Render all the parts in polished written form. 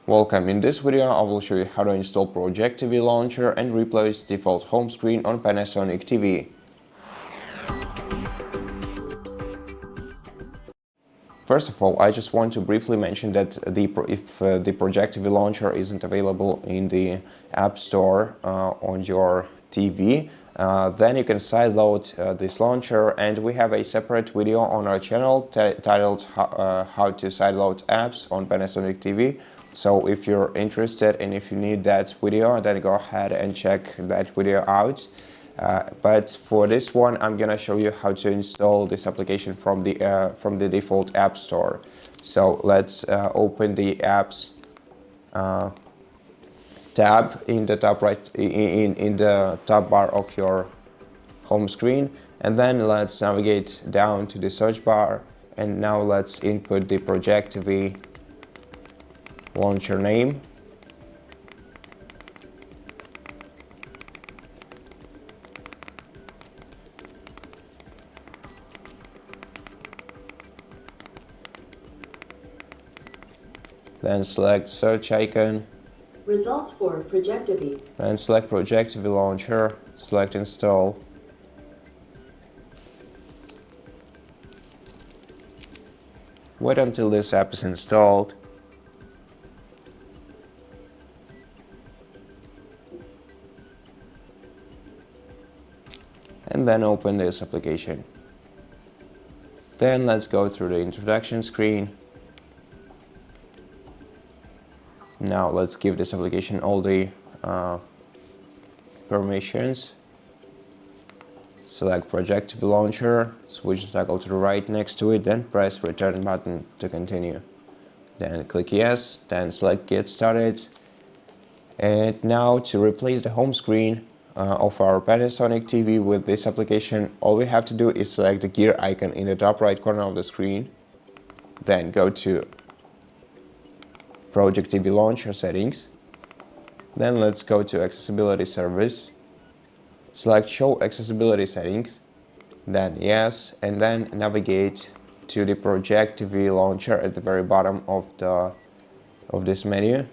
Welcome. In this video I will show you how to install Projectivy Launcher and replace default home screen on Panasonic TV. First of all, I just want to briefly mention that if the Projectivy Launcher isn't available in the App Store on your TV, then you can sideload this launcher, and we have a separate video on our channel titled How to Sideload Apps on Panasonic TV. So if you're interested and if you need that video, then go ahead and check that video out. But for this one, I'm gonna show you how to install this application from the default App Store. So let's open the Apps tab in the top right in the top bar of your home screen, and then let's navigate down to the search bar, and now let's input the Projectivy launcher name. Then select search icon. Results for Projectivy. Then select Projectivy Launcher, select Install. Wait until this app is installed. And then open this application. Then let's go through the introduction screen. Now let's give this application all the permissions. Select Projectivy Launcher, switch the toggle to the right next to it, then press return button to continue. Then click yes, then select Get Started. And now to replace the home screen of our Panasonic TV with this application, all we have to do is select the gear icon in the top right corner of the screen, then go to Projectivy Launcher settings, then let's go to Accessibility Service, select Show Accessibility Settings, then yes, and then navigate to the Projectivy Launcher at the very bottom of this menu.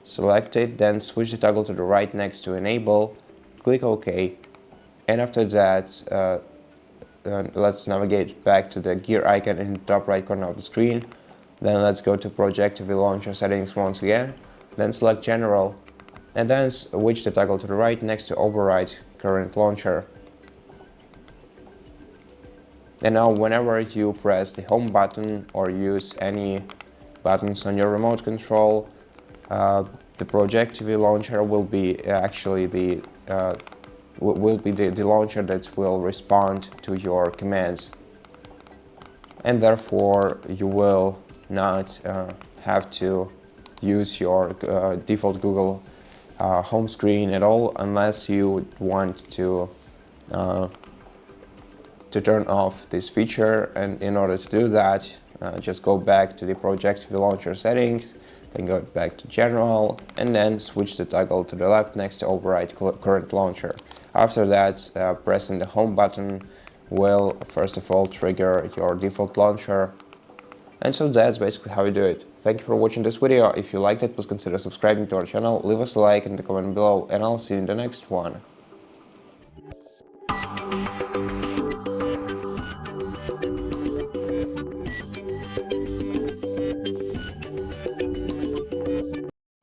Select it, then switch the toggle to the right next to Enable, click OK, and after that let's navigate back to the gear icon in the top right corner of the screen. Then let's go to Projectivy Launcher settings once again, then select General, and then switch the toggle to the right next to Override Current Launcher. And now whenever you press the Home button or use any buttons on your remote control, the Projectivy Launcher will be actually the launcher that will respond to your commands, and therefore you will not have to use your default Google home screen at all, unless you want to turn off this feature. And in order to do that, just go back to the Projectivy Launcher settings, then go back to General, and then switch the toggle to the left next to Override Current Launcher. After that, pressing the Home button will first of all trigger your default launcher. And so that's basically how you do it. Thank you for watching this video. If you liked it, please consider subscribing to our channel, leave us a like in the comment below, and I'll see you in the next one.